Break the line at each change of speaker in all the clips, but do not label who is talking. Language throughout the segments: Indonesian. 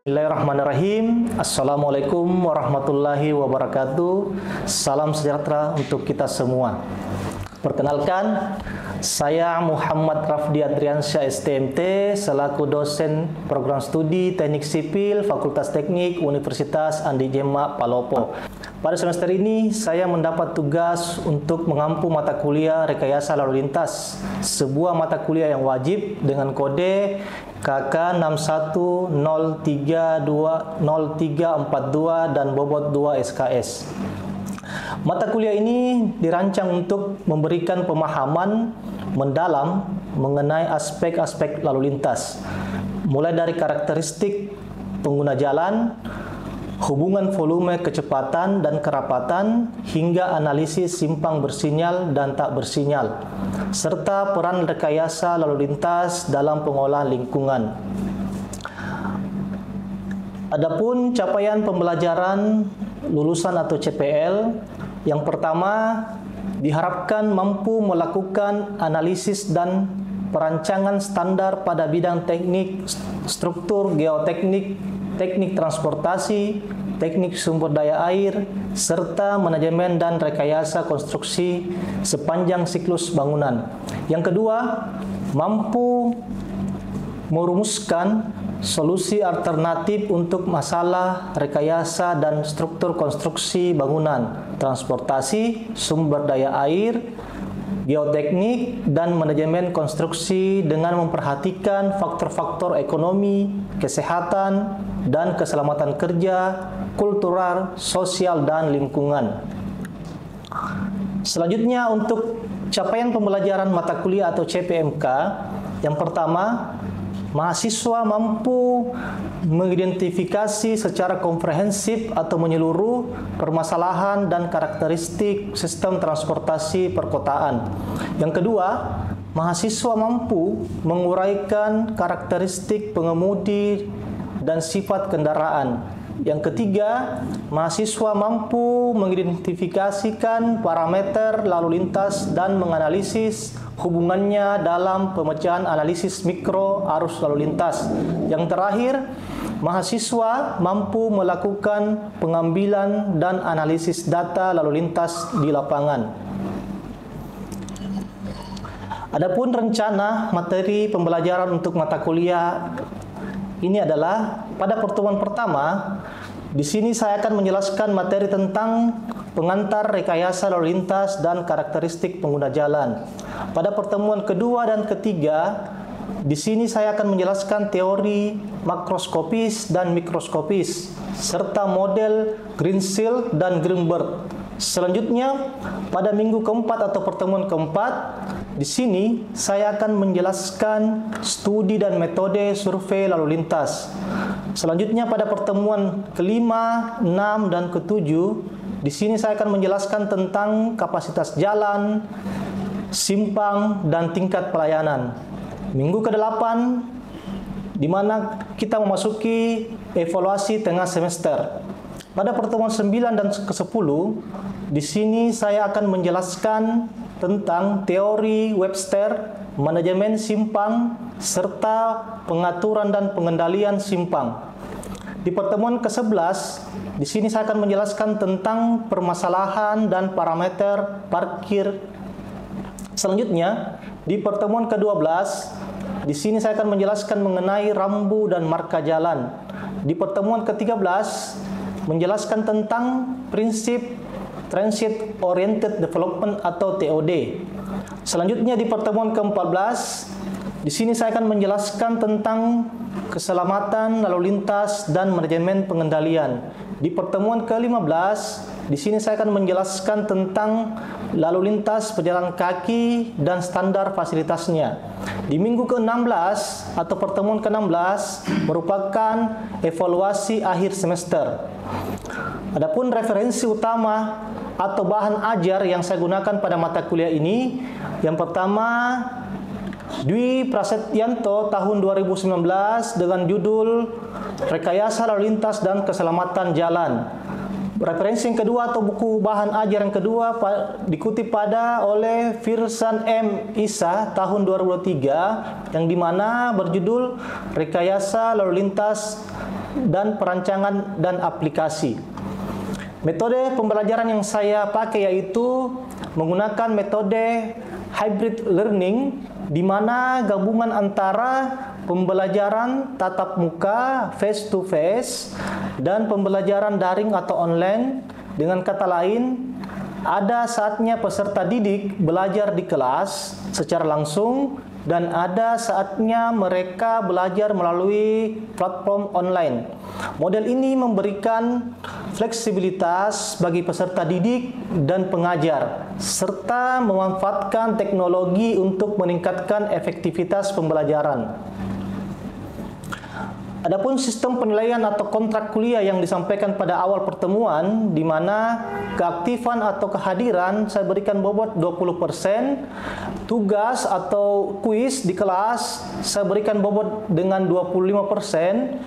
Bismillahirrahmanirrahim. Assalamualaikum warahmatullahi wabarakatuh. Salam sejahtera untuk kita semua. Perkenalkan, saya Muhammad Rafdi Adriansyah STMT selaku dosen program studi Teknik Sipil Fakultas Teknik Universitas Andi Jema Palopo. Pada semester ini saya mendapat tugas untuk mengampu mata kuliah Rekayasa Lalu Lintas, sebuah mata kuliah yang wajib dengan kode KK 610342 dan bobot 2 SKS. Mata kuliah ini dirancang untuk memberikan pemahaman mendalam mengenai aspek-aspek lalu lintas, mulai dari karakteristik pengguna jalan, hubungan volume kecepatan dan kerapatan, hingga analisis simpang bersinyal dan tak bersinyal, serta peran rekayasa lalu lintas dalam pengolahan lingkungan. Adapun capaian pembelajaran lulusan atau CPL, yang pertama diharapkan mampu melakukan analisis dan perancangan standar pada bidang teknik, struktur, geoteknik, teknik transportasi, teknik sumber daya air, serta manajemen dan rekayasa konstruksi sepanjang siklus bangunan. Yang kedua, mampu merumuskan solusi alternatif untuk masalah rekayasa dan struktur konstruksi bangunan, transportasi, sumber daya air, geoteknik, dan manajemen konstruksi dengan memperhatikan faktor-faktor ekonomi, kesehatan, dan keselamatan kerja, kultural, sosial, dan lingkungan. Selanjutnya, untuk capaian pembelajaran mata kuliah atau CPMK, yang pertama, mahasiswa mampu mengidentifikasi secara komprehensif atau menyeluruh permasalahan dan karakteristik sistem transportasi perkotaan. Yang kedua, mahasiswa mampu menguraikan karakteristik pengemudi dan sifat kendaraan. Yang ketiga, mahasiswa mampu mengidentifikasikan parameter lalu lintas dan menganalisis hubungannya dalam pemecahan analisis mikro arus lalu lintas. Yang terakhir, mahasiswa mampu melakukan pengambilan dan analisis data lalu lintas di lapangan. Adapun rencana materi pembelajaran untuk mata kuliah ini adalah pada pertemuan pertama, di sini saya akan menjelaskan materi tentang pengantar rekayasa lalu lintas dan karakteristik pengguna jalan. Pada pertemuan kedua dan ketiga, di sini saya akan menjelaskan teori makroskopis dan mikroskopis, serta model Greensill dan Greenberg. Selanjutnya, pada minggu keempat atau pertemuan keempat, di sini saya akan menjelaskan studi dan metode survei lalu lintas. Selanjutnya, pada pertemuan kelima, enam, dan ketujuh, di sini saya akan menjelaskan tentang kapasitas jalan, simpang, dan tingkat pelayanan. Minggu ke-8, di mana kita memasuki evaluasi tengah semester. Pada pertemuan 9 dan ke-10, di sini saya akan menjelaskan tentang teori Webster, manajemen simpang, serta pengaturan dan pengendalian simpang. Di pertemuan ke-11, di sini saya akan menjelaskan tentang permasalahan dan parameter parkir. Selanjutnya, di pertemuan ke-12, di sini saya akan menjelaskan mengenai rambu dan marka jalan. Di pertemuan ke-13, menjelaskan tentang prinsip Transit Oriented Development atau TOD. Selanjutnya di pertemuan ke-14, di sini saya akan menjelaskan tentang keselamatan lalu lintas dan manajemen pengendalian. Di pertemuan ke-15, di sini saya akan menjelaskan tentang lalu lintas pejalan kaki dan standar fasilitasnya. Di minggu ke-16 atau pertemuan ke-16 merupakan evaluasi akhir semester. Adapun referensi utama atau bahan ajar yang saya gunakan pada mata kuliah ini, yang pertama Dwi Prasetyanto tahun 2019 dengan judul Rekayasa Lalu Lintas dan Keselamatan Jalan. Referensi yang kedua atau buku bahan ajar yang kedua dikutip oleh Firsan M. Isa tahun 2023 yang dimana berjudul Rekayasa Lalu Lintas dan perancangan dan aplikasi. Metode pembelajaran yang saya pakai yaitu menggunakan metode hybrid learning, di mana gabungan antara pembelajaran tatap muka face to face dan pembelajaran daring atau online. Dengan kata lain, ada saatnya peserta didik belajar di kelas secara langsung dan ada saatnya mereka belajar melalui platform online. Model ini memberikan fleksibilitas bagi peserta didik dan pengajar, serta memanfaatkan teknologi untuk meningkatkan efektivitas pembelajaran. Adapun sistem penilaian atau kontrak kuliah yang disampaikan pada awal pertemuan, di mana keaktifan atau kehadiran saya berikan bobot 20%, tugas atau kuis di kelas saya berikan bobot dengan 25%,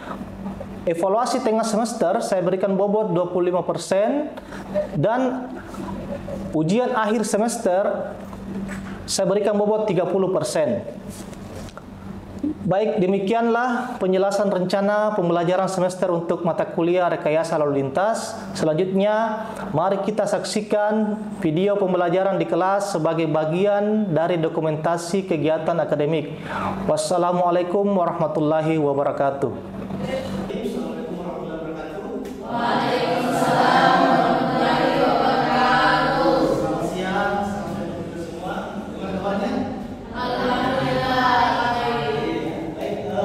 evaluasi tengah semester saya berikan bobot 25%, dan ujian akhir semester saya berikan bobot 30%. Baik, demikianlah penjelasan rencana pembelajaran semester untuk mata kuliah rekayasa lalu lintas. Selanjutnya, mari kita saksikan video pembelajaran di kelas sebagai bagian dari dokumentasi kegiatan akademik. Wassalamualaikum warahmatullahi wabarakatuh. Assalamualaikum warahmatullahi wabarakatuh. Waalaikumsalam warahmatullahi wabarakatuh. Selamat siang, assalamualaikum semua. Gimana kabarnya? Alhamdulillah.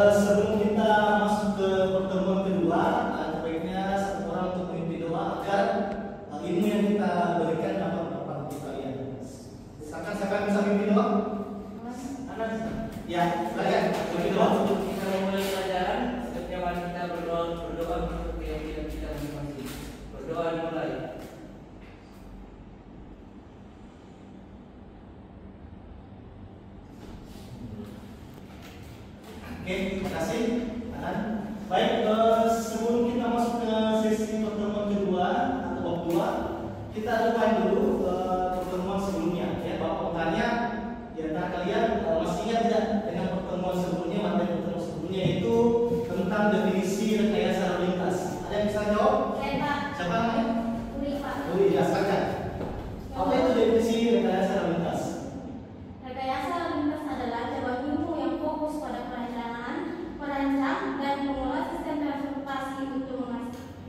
Sebelum kita masuk ke pertemuan kedua, sebaiknya satu orang untuk memimpin doa agar ilmu yang kita berikan dapat bermanfaat untuk kalian. Siapa bisa memimpin doa? Anak? Ya, silakan memimpin doa. Kita mulai pelajaran. Setiap hari kita berdoa untuk keyakinan kita masing-masing. Berdoa dimulai. Oke, terima kasih. Baik, sebelum kita masuk ke sesi pertemuan kedua atau bab 2, kita rewind dulu pertemuan sebelumnya. Ya, Bapak bertanya di antara kalian masih ingat tidak dengan pertemuan sebelumnya, materi pertemuan sebelumnya itu tentang definisi rekayasa lalu lintas. Ada yang bisa jawab? Saya, Pak. Siapa namanya? Uli, Pak. Uli, ya, silakan. Apa itu definisi rekayasa lalu lintas?
Rekayasa lalu lintas adalah cabang ilmu yang fokus pada merancang dan mengolah sistem transportasi untuk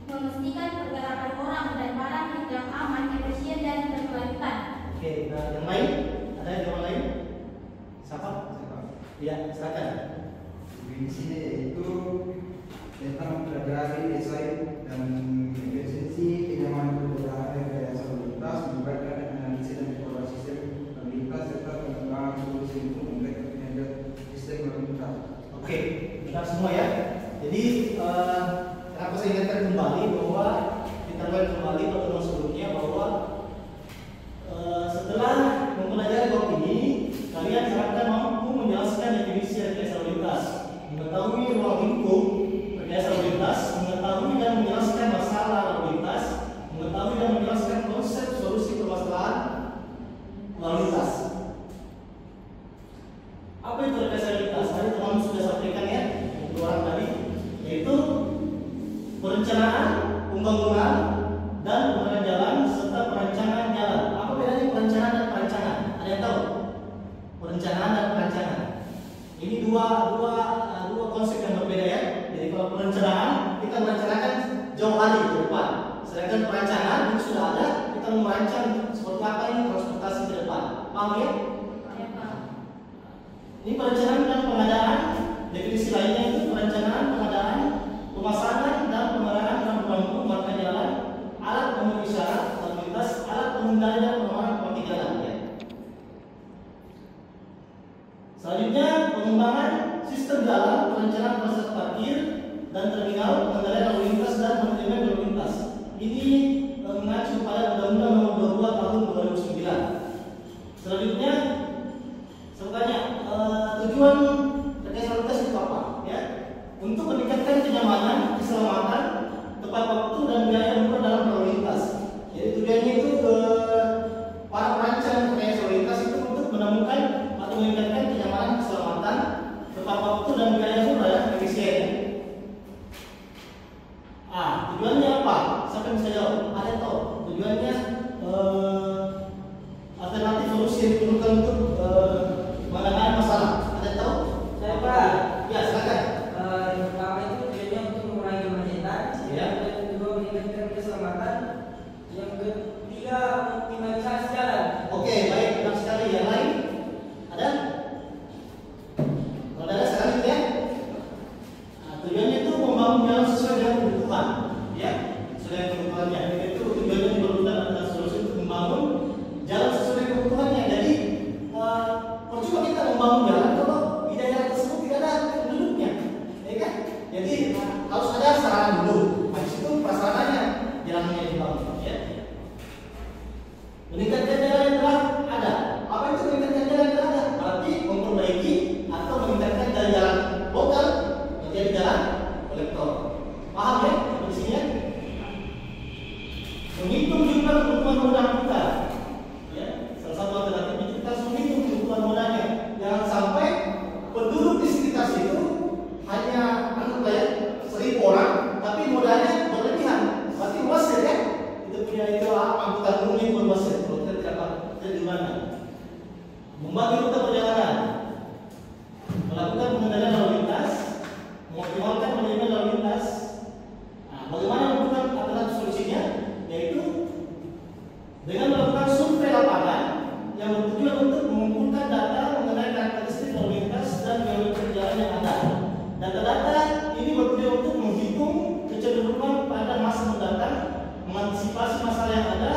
memastikan pergerakan orang dan barang yang aman, efisien, dan berkelanjutan.
Oke, nah yang lain? Ada yang lain? Siapa? Ya, silakan.
Definisinya yaitu tentang mempelajari desain dan efisiensi kenyamanan perjalanan rekayasa lalu lintas, melibatkan analisis dan evaluasi sistem lalu lintas serta pengembangan solusi untuk memperbaiki kinerja sistem lalu lintas.
Oke, kita semua ya. Jadi kenapa saya ingatkan kembali bahwa kita lihat kembali pertemuan sebelumnya bahwa setelah mempelajari bab ini, kalian diharapkan mampu menjelaskan definisi rekayasa lalu lintas, mengetahui ruang lingkup rekayasa lalu lintas, mengetahui dan menjelaskan masalah lalu lintas, mengetahui dan menjelaskan konsep solusi permasalahan lalu lintas. Apa itu rekayasa lalu lintas? Tadi teman sudah sampaikan ya, dua orang tadi, yaitu perencanaan, pembangunan, dan pembangunan jalan serta perancangan jalan. Apa bedanya perencanaan dan perancangan? Ada yang tahu? Perencanaan dan perancangan. Ini dua konsep yang berbeda ya. Jadi kalau perencanaan kita merencanakan jauh hari ke depan, sedangkan perancangan itu sudah ada, kita merancang seperti apa ini transportasi ke depan. Paham ya? Ini perencanaan dan pengadaan. Definisi lainnya itu perencanaan, pengadaan, pemasangan dan pemeliharaan rambu-rambu marka jalan, alat pemenuhi syarat lalu lintas, alat pengendali dan pengaman pembagian jalan. Ya. Selanjutnya pengembangan sistem jalan, perencanaan proses parkir dan terminal, pengendalian lalu lintas dan manajemen lalu lintas. Ini mengacu pada Undang-Undang Nomor 22 Tahun 2009. Selanjutnya saya bertanya, tujuan rekayasa lalu lintas itu apa? Ya, untuk meningkatkan kenyamanan, keselamatan, tepat waktu dan biaya murah dalam lalu lintas. Jadi tujuannya itu para perancang rekayasa lalu lintas itu untuk menemukan atau meningkatkan kenyamanan, keselamatan, tepat waktu dan biaya murah dan efisien. menghitung jumlah kebutuhan modal kita. Ya, salah satu alternatifnya kita harus menghitung kebutuhan modalnya. Jangan sampai penduduk di sekitar situ hanya anggaplah ya 1.000 orang, tapi modalnya berlebihan. Berarti luas ya, kita punya itu angkutan umum yang luas ya. Kalau kita tidak tahu kita di mana. Membagi rute perjalanan, melakukan pengendalian lalu lintas, mengoptimalkan manajemen lalu lintas. Nah, bagaimana melakukan alternatif solusinya? Yaitu dengan melakukan survei lapangan yang bertujuan untuk mengumpulkan data mengenai karakteristik lalu lintas dan geometri perjalanan yang ada. Data-data ini bertujuan untuk menghitung kecenderungan pada masa mendatang, mengantisipasi masalah yang ada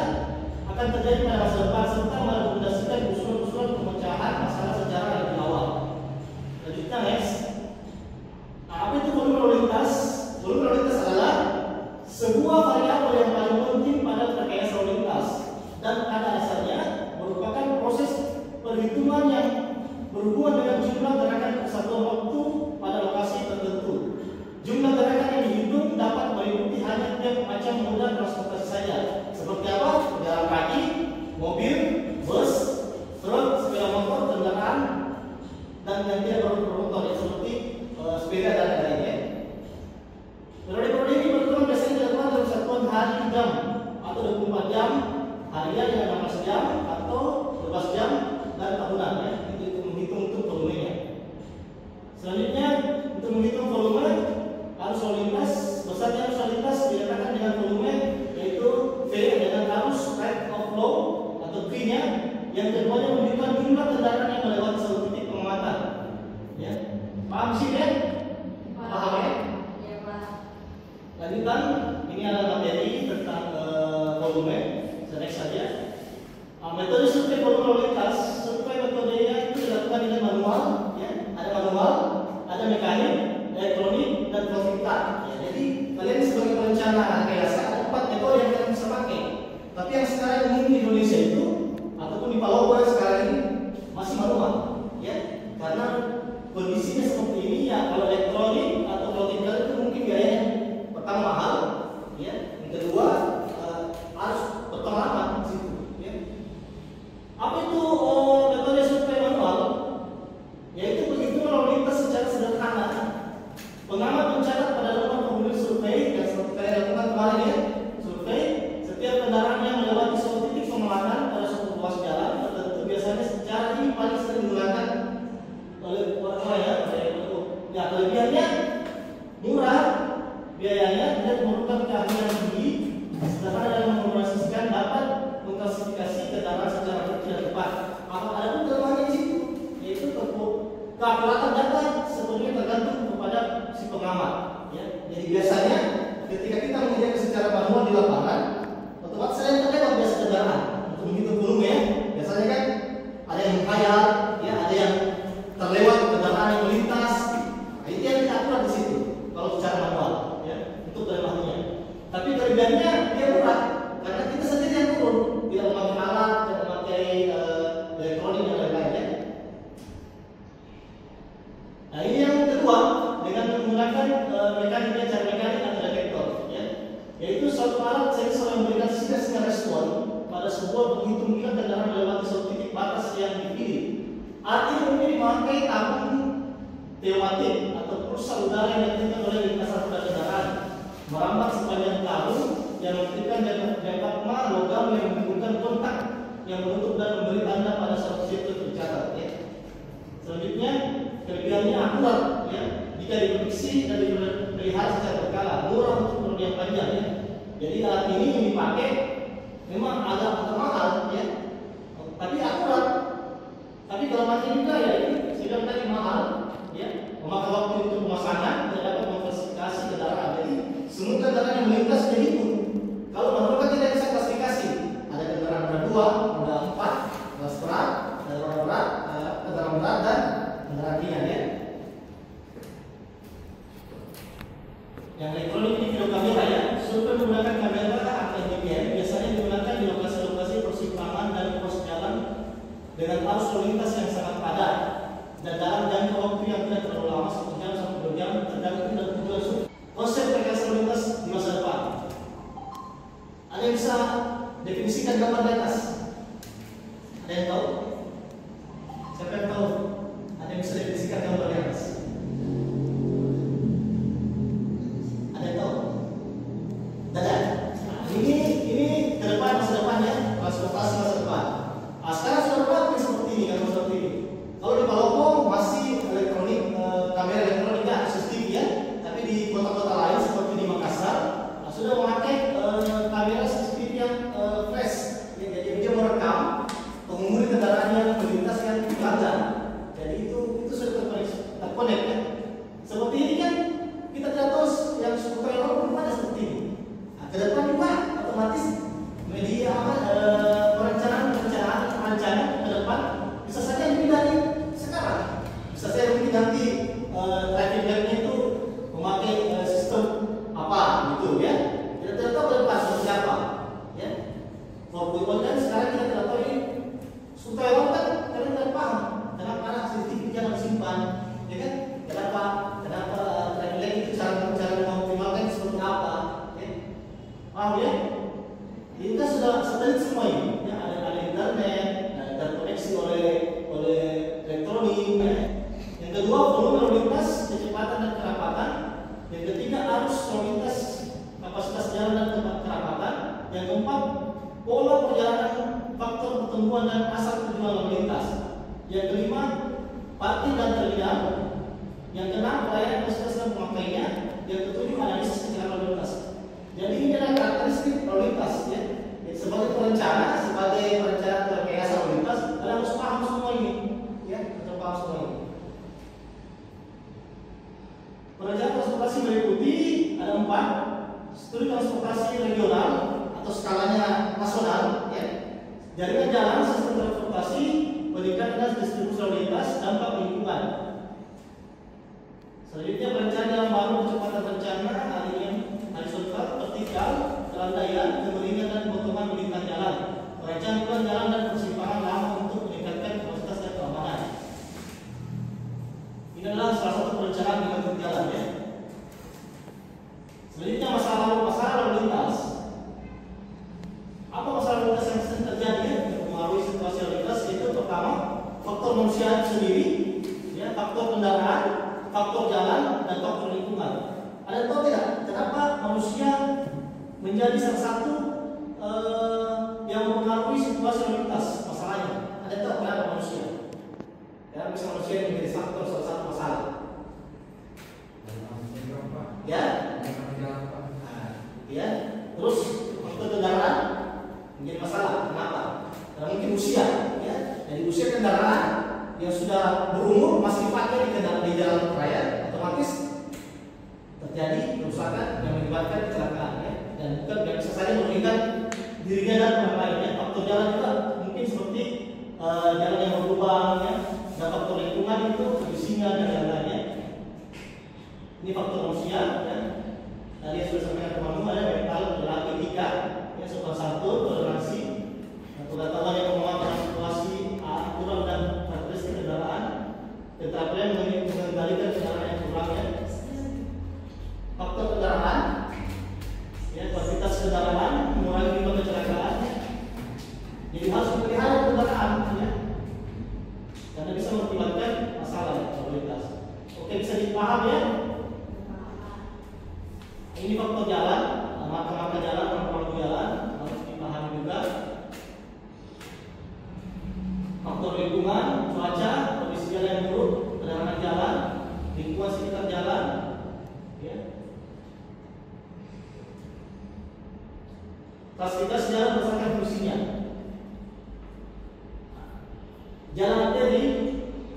akan terjadi pada masa depan, serta merekomendasikan usulan-usulan pemecahan masalah secara lebih awal. Lanjutkan next. Nah, apa itu volume lalu lintas? Volume lalu lintas adalah sebuah variabel yang paling penting pada rekayasa lalu lintas dan pada dasarnya merupakan proses perhitungan yang berhubungan dengan jumlah gerakan kesatuan waktu pada lokasi tertentu. Jumlah gerakan yang dihitung dapat meliputi hanya tiap macam moda transportasi saja, seperti apa? Jalan kaki, mobil, bus, truk, sepeda motor, kendaraan, dan yang tidak bermotor ya, seperti sepeda dan lain-lainnya. Periode ini berkurang biasanya dilakukan dalam satuan hari jam atau 24 jam, harian yang 16 jam atau 12 jam dan tahunan ya. Itu menghitung untuk volumenya. Selanjutnya untuk menghitung volume arus lalu lintas, besarnya arus lalu lintas dinyatakan dengan volume yaitu V dengan arus rate of flow atau V-nya. Yang keduanya menunjukkan jumlah kendaraan yang melewati satu titik pengamatan. Ya, paham sih ya? Paham ya?
Ya, Pak.
Lanjutan, ini adalah materi tentang volume. Next saja. Metode survei volume lalu lintas, survei metodenya itu dilakukan dengan manual, ya. Ada manual, ada mekanik, elektronik, dan profitar. Ya, jadi kalian sebagai perencana rekayasa ada 4 metode yang kalian bisa pakai. Tapi yang sekarang umum di Indonesia itu ataupun di Papua sekarang ini masih manual, ya. Karena kondisinya seperti ini ya. Kalau elektronik atau profitar itu mungkin biayanya pertama mahal, ya. Yang kedua harus berpengalaman di situ, ya. Apa itu metode survei manual? Yaitu penghitungan lalu lintas secara sederhana. Pengamat mencatat pada lembar formulir survei yang seperti saya lakukan kemarin ya. Survei setiap kendaraan yang melewati suatu titik pengamatan pada suatu ruas jalan tertentu biasanya secara ini paling sering digunakan oleh orang ya. Kelebihannya murah, biayanya tidak memerlukan keahlian tinggi, sederhana dalam memproseskan, dapat mengklasifikasi kendaraan secara tidak tepat. Ada pun kelemahannya di situ, yaitu keakuratan data sepenuhnya tergantung kepada si pengamat. Ya. Jadi biasanya ketika kita mengerjakan secara manual di lapangan, otomatis saya terlewat biasa kendaraan untuk menghitung volume ya. Biasanya kan ada yang menghayal, ya, ada yang terlewat kendaraan yang melintas. Nah, itu yang kita akurat di situ. Kalau secara manual, ya, untuk kelemahannya. Tapi kelebihannya dia murah karena kita sendiri yang turun, tidak memakai alat, tidak memakai elektronik dan lain-lain. Nah, ini yang kedua dengan menggunakan mekanik cara mekanik atau detektor, ya. Yaitu suatu alat sensor yang memberikan sinyal respon pada sebuah penghitung bila kendaraan melewati suatu titik batas yang dipilih. Alat ini mungkin memakai tabung pneumatik atau pulsa udara yang diaktifkan oleh lintasan pada kendaraan, merambat sepanjang tabung yang mengaktifkan diafragma logam yang menimbulkan kontak yang menutup dan memberi tanda pada suatu sirkuit tercatat. Ya. Selanjutnya kelebihannya akurat, ya, jika diprediksi dan dipelihara secara berkala, murah untuk periode yang panjang. Ya. Jadi alat ini yang dipakai memang agak mahal, ya, tapi akurat. Tapi kalau macam juga ya ini sudah tadi mahal, ya, memakan waktu untuk pemasangan dan dapat mengklasifikasi kendaraan. Jadi semua kendaraan yang melintas dihitung. Kalau manual kan tidak bisa klasifikasi. Ada kendaraan roda 2, roda 4, kelas berat, kendaraan berat, dan kendaraan ringan ya. Yang elektronik ini video kamera ya. Survei menggunakan kamera atau DVR biasanya digunakan di lokasi-lokasi persimpangan dan pos jalan dengan arus lalu lintas yang sangat padat dan dalam jangka waktu yang tidak terlalu lama, 1 jam sampai 2 jam tergantung dari tujuan konsep rekayasa lalu lintas di masa depan. Ada Ada yang bisa definisikan gambar di atas? Ada yang tahu? Siapa yang tahu? Ada yang bisa definisikan gambar di atas? Ada yang tahu? Ada. Nah, ini ke depan, masa depan ya, transportasi masa depan. Nah, sekarang sudah berapa seperti ini, kan seperti ini. Kalau di Palopo masih elektronik, kamera elektronik ya, CCTV ya. Tapi di kota-kota lain seperti di Makassar sudah memakai kamera CCTV yang flash. Ya, jadi dia merekam pengemudi kendaraan yang melintas yang melanggar. Jadi itu sudah terkonek ya. Seperti ini kan kita jatuh yang skuter yang ada seperti ini. Nah, ke depan juga otomatis media perencanaan ke depan bisa saja lebih dari sekarang. Bisa saja mungkin nanti traffic light-nya itu memakai sistem apa gitu ya. Kita tidak tahu ke depan seperti apa ya. Kalau kan sekarang kita tidak tahu ini supaya kan kalian tidak paham kenapa anak CCTV jangan simpan ya kan. Kenapa traffic light itu cara mengoptimalkan seperti apa ya. Paham ya? Ini kan sudah setelah semua ini ya, ada internet, terkoneksi oleh elektronik ya. Yang kedua, volume lalu lintas, kecepatan dan kerapatan. Yang ketiga, arus lalu lintas, kapasitas jalan dan kerapatan. Yang keempat, pola perjalanan, faktor pertemuan dan asal tujuan lalu lintas. Yang kelima, parkir dan terminal. Yang keenam, pelayanan fasilitas dan pemakainya. Yang ketujuh, analisis kecelakaan lalu lintas. Jadi ini adalah karakteristik lalu lintas ya. Sebagai perencana rekayasa lalu lintas, kalian harus paham semua ini ya, harus paham semua ini. Perencanaan transportasi meliputi ada 4: studi transportasi regional atau skalanya nasional ya, jaringan jalan, sistem transportasi, peningkatan dan distribusi lalu lintas, dampak lingkungan. Selanjutnya perencanaan yang baru, kecepatan rencana, alignment horizontal, vertikal, kelandaian, kemiringan dan potongan bintang jalan, perencanaan jalan dan persimpangan lama untuk meningkatkan kapasitas dan keamanan. Ini adalah salah satu perencanaan di bentuk jalan ya. Selanjutnya masalah lalu lintas. Apa masalah lalu lintas yang sering terjadi ya, yang mempengaruhi situasi lalu lintas? Itu pertama, faktor manusia sendiri, ya, faktor kendaraan, faktor jalan, dan faktor lingkungan. Ada tahu tidak kenapa manusia menjadi salah satu yang mempengaruhi situasi lalu lintas masalahnya? Ada tahu kenapa manusia? Ya, bisa manusia yang menjadi faktor salah satu masalah. Ya, ya. Terus faktor kendaraan menjadi masalah. Kenapa? Karena mungkin usia. Ya, jadi usia kendaraan yang sudah berumur masih dipakai di jalan raya, otomatis terjadi kerusakan yang menyebabkan kecelakaan ya. Dan bukan tidak bisa saja merugikan dirinya dan orang lainnya. Faktor jalan juga mungkin seperti jalan yang berlubang ya, dan faktor lingkungan itu kebisingan dan lain-lainnya. Ini faktor manusia ya. Tadi yang sudah sampaikan teman-teman ada mental, perilaku, etika, ya, sopan santun, toleransi, pengetahuan yang menguatkan situasi, aturan dan karakteristik kendaraan, keterampilan mengendalikan kendaraan yang kurang ya. Faktor kendaraan, ya, kuantitas kendaraan, mengurangi penyebab kecelakaan. Jadi harus memelihara kendaraan, ya, karena bisa mengakibatkan masalah lalu lintas. Oke, bisa dipaham ya? Ini faktor jalan, maka jalan, waktu jalan harus dipahami juga. Faktor lingkungan, cuaca, kondisi jalan yang buruk, penerangan jalan, lingkungan sekitar jalan, ya. Fasilitas jalan berdasarkan fungsinya. Jalan arteri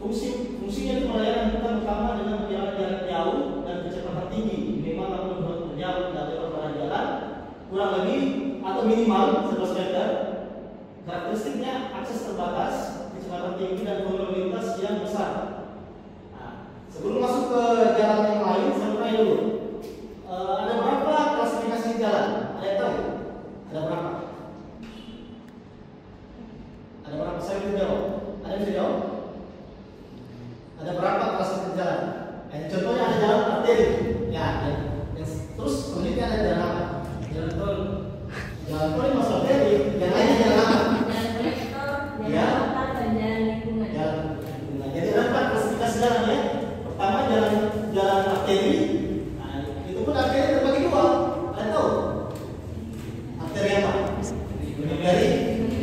fungsinya itu melayani angkutan utama dengan perjalanan jarak jauh dan kecepatan tinggi, minimal 60 jam dari perjalanan jalan, kurang lebih atau minimal 11 meter. Karakteristiknya akses terbatas, kecepatan tinggi dan volume lintas yang besar. Nah, sebelum masuk ke jalan yang lain, saya tanya dulu. Ada berapa klasifikasi jalan? Ada yang tahu? Ada berapa? Ada berapa? Saya bisa jawab. Ada yang bisa jawab? Ada berapa klasifikasi jalan? Contohnya ada jalan arteri, ya. Terus kemudian ada jalan apa? Jalan tol. Jalan tol paling masuk arteri, yang lainnya jalan apa?
Jalan kolektor,
Ya.
jalan lokal, dan jalan lingkungan.
Jalan. Nah, jadi ada 4 klasifikasi jalan ya. Pertama jalan arteri. Nah, itu pun arteri terbagi 2. Kalian tahu? Arteri apa? Arteri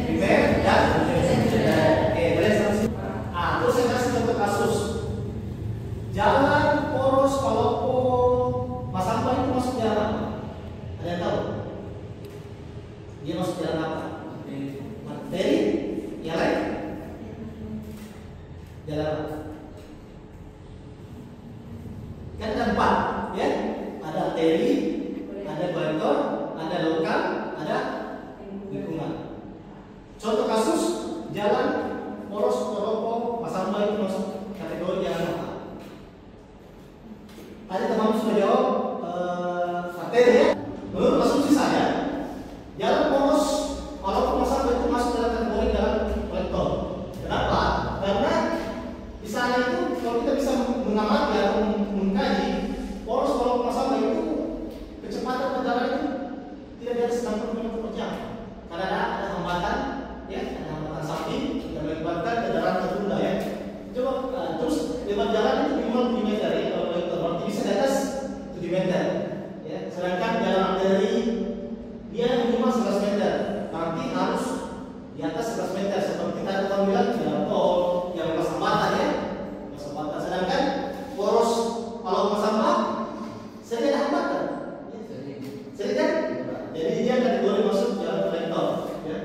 primer dan sekunder. Oke, kalian saksi. Ah, terus saya kasih contoh kasus. Jalan poros Palopo Mas Sampah itu masuk jalan apa? Ada yang tahu? Dia masuk jalan apa? Arteri, yang lain? Jalan apa? Kan ada 4, ya? Ada arteri, ada kolektor, ada lokal, ada lingkungan. Contoh kasus jalan poros Palopo Mas Sampah itu masuk kategori jalan apa? Tadi teman sudah jawab arteri ya. Menurut asumsi saya, jalan poros walaupun masalah itu masuk dalam kategori jalan kolektor. Kenapa? Karena di sana itu kalau kita bisa mengamati atau mengkaji poros walaupun masalah itu kecepatan kendaraan itu tidak di atas 60 km per jam. Karena ada hambatan, ya, ada hambatan samping yang mengakibatkan kendaraan tertunda ya. Coba terus lebar jalan itu minimal 7 meter ya kalau kolektor, berarti bisa di atas 7 meter. Ya, sedangkan jalan arteri dia minimal 11 meter, berarti harus di atas 11 meter seperti tadi kamu bilang jalan tol yang lepas hambatan ya, lepas hambatan. Sedangkan poros kalau sampah sering ada hambatan, ya, sering kan? Jadi dia kategori masuk jalan kolektor, ya,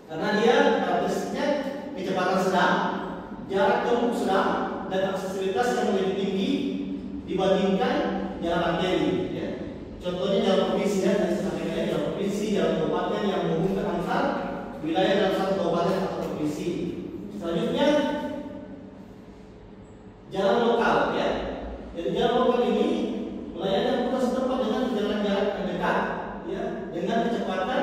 karena dia karakteristiknya kecepatan sedang, jarak tempuh sedang, dan aksesibilitas yang lebih tinggi dibandingkan jalan arteri. Ya. Contohnya jalan provinsi ya, dari sampingnya jalan provinsi, jalan kabupaten yang menghubungkan antar wilayah dalam satu kabupaten atau provinsi. Selanjutnya jalan lokal ya. Jadi jalan lokal ini melayani kota setempat dengan jalan-jalan yang dekat, ya, dengan kecepatan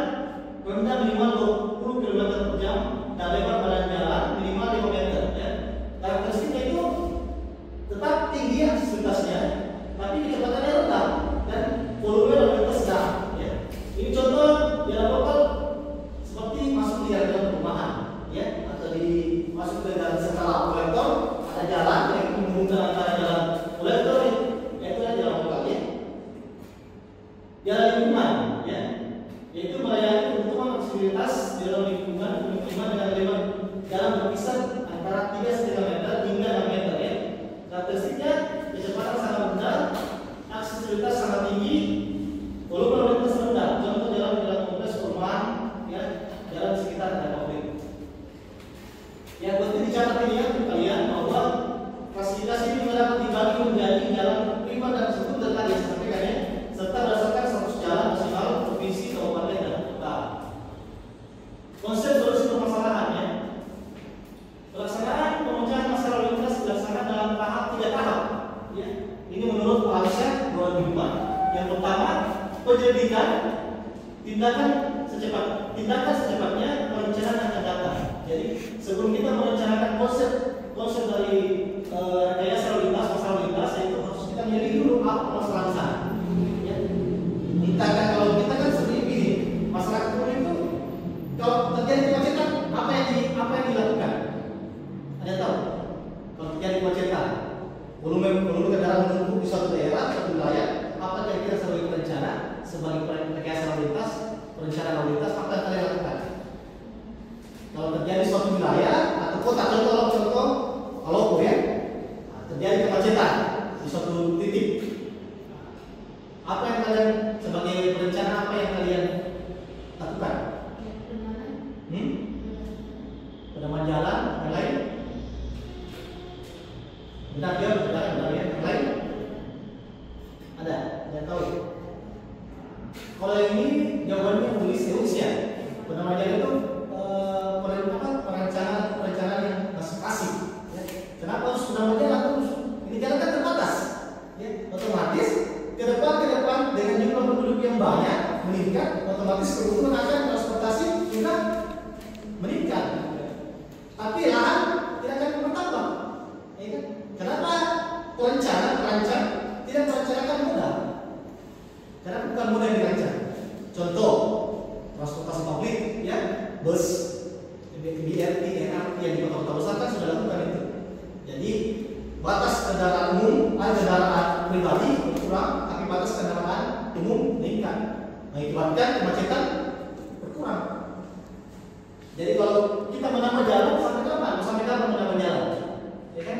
rendah minimal 20 km per jam dan lebar badan jalan minimal 5 meter. Ya. Karakteristiknya itu tetap tinggi aksesibilitasnya, tapi kecepatannya rendah dan volume lalu lintas sedang. Ya. Ini contoh jalan lokal seperti masuk di jalan perumahan, ya, atau di masuk ke jalan skala kolektor, ada jalan yang menghubungkan antara jalan kolektor, yaitu jalan lokal ya. Jalan lingkungan, ya, yaitu melayani kebutuhan aksesibilitas di dalam lingkungan pemukiman dengan lebar jalan berkisar antara 3,5 meter hingga 6 meter ya. Karakteristiknya kecepatan sangat rendah, aksesibilitas sangat tinggi, volume lalu lintas rendah. Contoh jalan kompleks perumahan, ya, jalan di sekitar ada pabrik. Yang penting dicatat ini ya kalian bahwa fasilitas ini dapat dibagi menjadi jalan primer dan sekunder tadi saya sampaikan ya, serta berdasarkan status jalan nasional, provinsi, kabupaten dan kota. Konsep solusi permasalahannya, pelaksanaan pemecahan masalah lalu lintas dilaksanakan dalam tahap 3 tahap. Ya. Ini menurut Pak Alisyah 2005. Yang pertama, penyelidikan, tindakan secepatnya perencanaan akan datang. Jadi sebelum kita merencanakan konsep dari rekayasa lalu lintas, masalah lalu lintas, itu harus kita menyelidiki dulu apa masalah di sana. Ya. Kalau kita kan seperti ini, masyarakat umum itu kalau terjadi kemacetan, apa yang dilakukan? Ada tahu? Kalau terjadi kemacetan, volume kendaraan menumpuk di suatu daerah, suatu wilayah, apa kira-kira sebagai perencana, sebagai rekayasa lalu lintas, perencanaan lalu lintas, apa yang kalian lakukan? Kalau terjadi suatu wilayah atau kota, contoh Palopo ya, bus, BRT, MRT yang di kota-kota besar kan sudah lakukan itu. Jadi batas kendaraan umum, kendaraan pribadi berkurang, tapi batas kendaraan umum meningkat, mengakibatkan kemacetan berkurang. Jadi kalau kita menambah jalan sampai kapan? Sampai kapan menambah jalan? Ya kan?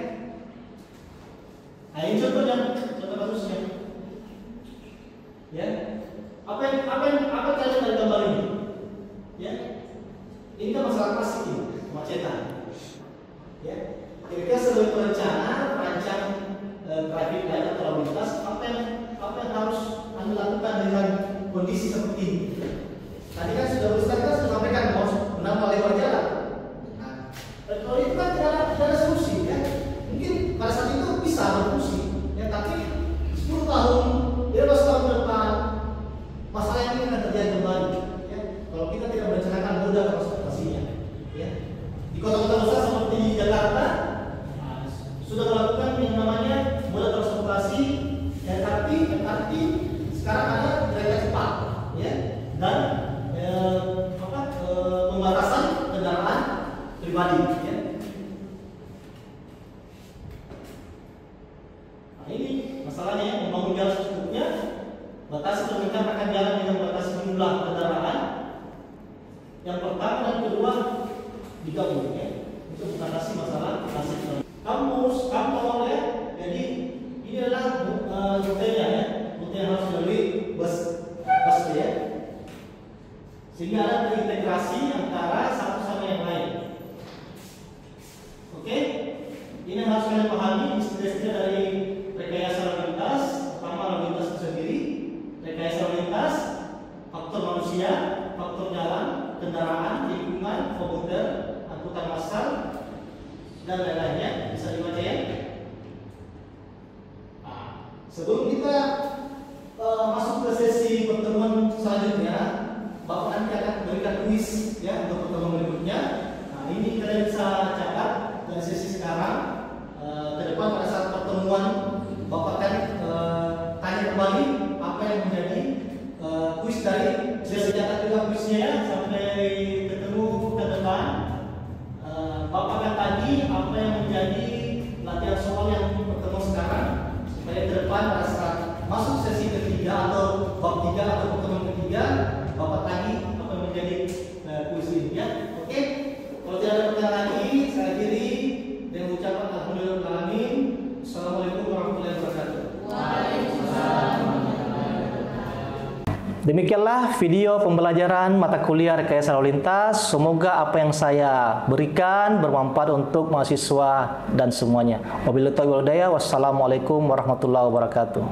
Nah ini contohnya, contoh kasusnya. Ya, apa kalian dari gambar ini? Ya, ini kan masalah klasik ini, kemacetan. Ya, kira-kira sebagai perencana, perancang traffic light atau lalu lintas, apa yang harus Anda lakukan dengan kondisi seperti ini? Tadi kan Ustaz sudah sampaikan harus menambah lebar jalan. Nah, kalau itu kan tidak ada solusi ya. Mungkin pada saat itu bisa berfungsi, ya, tapi 10 tahun, 15 tahun ke depan masalah ini akan terjadi kembali. Ya. Kalau kita tidak merencanakan moda transportasinya, ya. Di kota-kota besar seperti Jakarta sudah melakukan yang namanya moda transportasi MRT sekarang ada kereta cepat, ya, dan pembatasan kendaraan pribadi, ya. Nah, ini masalahnya membangun jalan secukupnya, batasi dan meningkatkan jalan dengan batasi jumlah kendaraan. Yang pertama dan kedua digabung, ya, untuk mengatasi masalah klasik. Kampus, kantor, ya. Jadi ini adalah rutenya, ya, rute yang harus dilalui bus, ya. Sehingga ada terintegrasi antara satu sama yang lain. Oke, ini yang harus kalian pahami istilah-istilah dari rekayasa lalu lintas. Pertama, lalu lintas itu sendiri, rekayasa lalu lintas, faktor manusia, faktor jalan, kendaraan, lingkungan, komuter, angkutan massal, dan lain-lainnya. Bisa dibaca ya. Nah, sebelum kita masuk ke sesi pertemuan selanjutnya, Bapak nanti akan memberikan kuis, ya, untuk pertemuan berikutnya. Nah, ini kalian bisa catat dari sesi sekarang. Ke depan pada saat pertemuan Bapak akan tanya kembali apa yang menjadi kuis dari sesi. Catat juga kuisnya, ya, sampai ketemu ke depan. Bapak akan tanya apa yang menjadi latihan soal yang pertemuan sekarang, supaya ke depan pada saat masuk sesi ketiga atau bab 3 atau pertemuan ketiga, Bapak tanya apa yang menjadi kuis ini, ya. Oke, kalau tidak ada pertanyaan lagi, saya akhiri dengan ucapan alhamdulillah. Assalamualaikum warahmatullahi wabarakatuh. Waalaikumsalam. Demikianlah video pembelajaran mata kuliah rekayasa lalu lintas. Semoga apa yang saya berikan bermanfaat untuk mahasiswa dan semuanya. Wabillahi taufiq wal hidayah. Wassalamualaikum warahmatullahi wabarakatuh.